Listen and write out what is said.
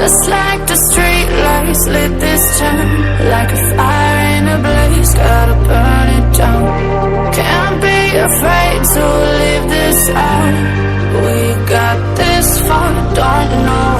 Just like the street lights lit this town, like a fire in a blaze, gotta burn it down. Can't be afraid to leave this out. We got this far, don't know